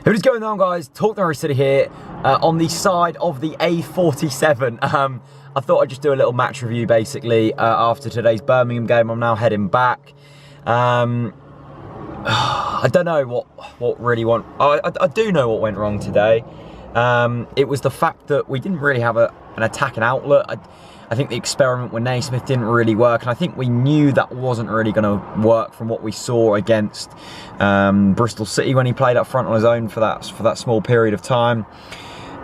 What is going on, guys? TalkNorwichCity here on the side of the A47. I thought I'd just do a little match review basically after today's Birmingham game. I'm now heading back. I don't know what really went. I do know what went wrong today. It was the fact that we didn't really have an attacking outlet. I think the experiment with Naismith didn't really work, and I think we knew that wasn't really going to work from what we saw against Bristol City when he played up front on his own for that small period of time.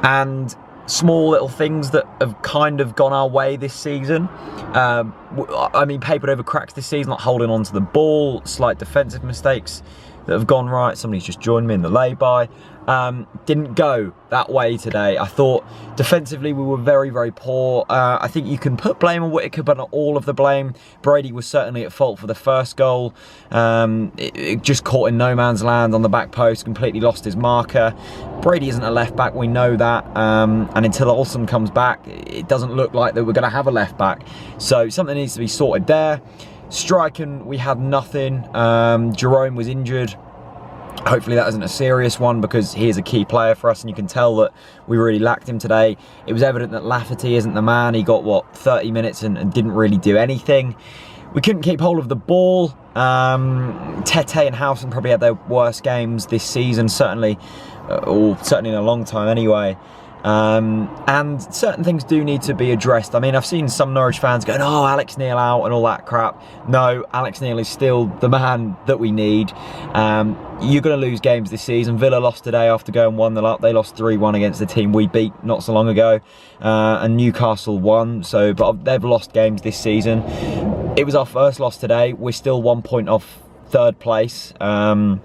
And small little things that have kind of gone our way this season. I mean, papered over cracks this season, not holding on to the ball, slight defensive mistakes that have gone right. Somebody's just joined me in the lay-by. Didn't go that way today. I thought defensively we were very, very poor. I think you can put blame on Whittaker, but not all of the blame. Brady was certainly at fault for the first goal. It just caught in no man's land on the back post, completely lost his marker. Brady isn't a left back, we know that. And until Olsen comes back, it doesn't look like that we're going to have a left back. So something needs to be sorted there. Striking, we had nothing. Jerome was injured. Hopefully that isn't a serious one, because he is a key player for us, and you can tell that we really lacked him today. It was evident that Lafferty isn't the man. He got, what, 30 minutes and didn't really do anything. We couldn't keep hold of the ball. Tete and Howson probably had their worst games this season, certainly in a long time anyway. And certain things do need to be addressed. I mean, I've seen some Norwich fans going, oh, Alex Neil out and all that crap. No, Alex Neil is still the man that we need. You're going to lose games this season. Villa lost today after going 1-0 up. They lost 3-1 against the team we beat not so long ago. And Newcastle won. But they've lost games this season. It was our first loss today. We're still 1 point off third place. And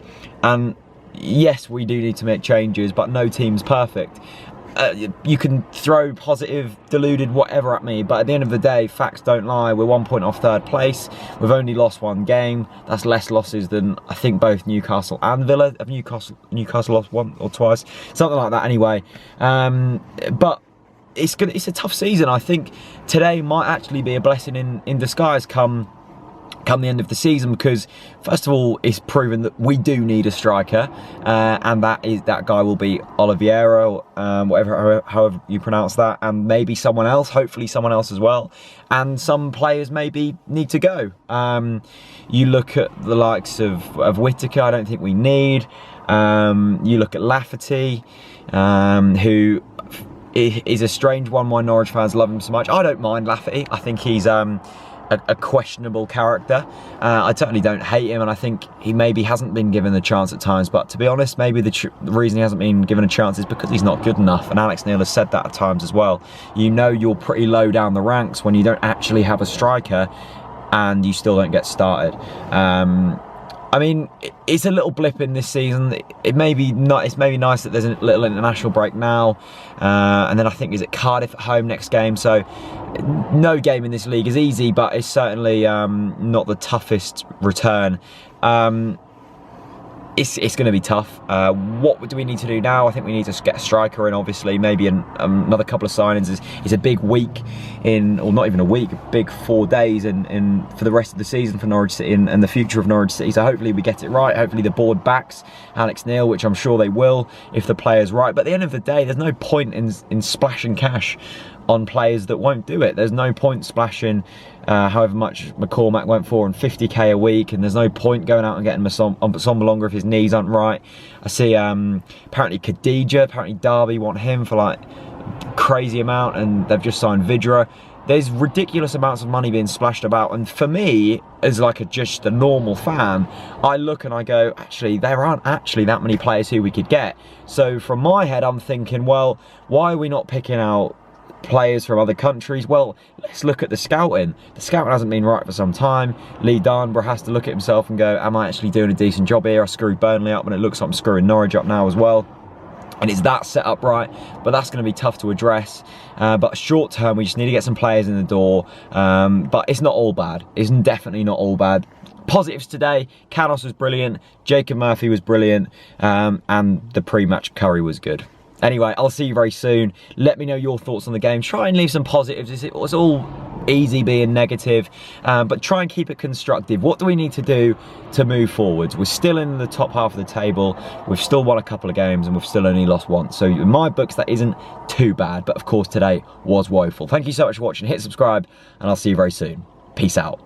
yes, we do need to make changes, but no team's perfect. You can throw positive, deluded, whatever at me, but at the end of the day, facts don't lie. We're 1 point off third place. We've only lost one game. That's less losses than I think both Newcastle and Villa. Have Newcastle lost one or twice? Something like that anyway. But it's a tough season. I think today might actually be a blessing in disguise come the end of the season, because first of all, it's proven that we do need a striker, and that guy will be Oliveira, however you pronounce that, and maybe someone else, hopefully someone else as well, and some players maybe need to go. You look at the likes of Whittaker, I don't think we need. You look at Lafferty, who is a strange one. Why Norwich fans love him so much. I don't mind Lafferty. I think he's a questionable character. I totally don't hate him, and I think he maybe hasn't been given the chance at times, but to be honest, maybe the reason he hasn't been given a chance is because he's not good enough, and Alex Neil has said that at times as well. You know you're pretty low down the ranks when you don't actually have a striker and you still don't get started. I mean, it's a little blip in this season. It's maybe nice that there's a little international break now, and then I think is it Cardiff at home next game. So no game in this league is easy, but it's certainly not the toughest return. It's going to be tough. What do we need to do now? I think we need to get a striker in, obviously. Maybe another couple of signings. It's a big week or not even a week, a big 4 days for the rest of the season for Norwich City and the future of Norwich City. So hopefully we get it right. Hopefully the board backs Alex Neil, which I'm sure they will if the player's right. But at the end of the day, there's no point in splashing cash on players that won't do it. There's no point splashing however much McCormack went for, and 50k a week, and there's no point going out and getting Masson longer if his knees aren't right. I see apparently Derby want him for like crazy amount, and they've just signed Vidra. There's ridiculous amounts of money being splashed about, and for me, as like just a normal fan, I look and I go, actually, there aren't actually that many players who we could get. So from my head, I'm thinking, well, why are we not picking out players from other countries? Well, let's look at the scouting. The scouting hasn't been right for some time. Lee Darnborough has to look at himself and go, am I actually doing a decent job here? I screwed Burnley up, and it looks like I'm screwing Norwich up now as well. And is that set up right? But that's going to be tough to address. But short term, we just need to get some players in the door. But it's not all bad. It's definitely not all bad. Positives today: Canos was brilliant, Jacob Murphy was brilliant, and the pre-match curry was good. Anyway, I'll see you very soon. Let me know your thoughts on the game. Try and leave some positives. It was all easy being negative, but try and keep it constructive. What do we need to do to move forwards? We're still in the top half of the table. We've still won a couple of games and we've still only lost one. So in my books, that isn't too bad. But of course, today was woeful. Thank you so much for watching. Hit subscribe and I'll see you very soon. Peace out.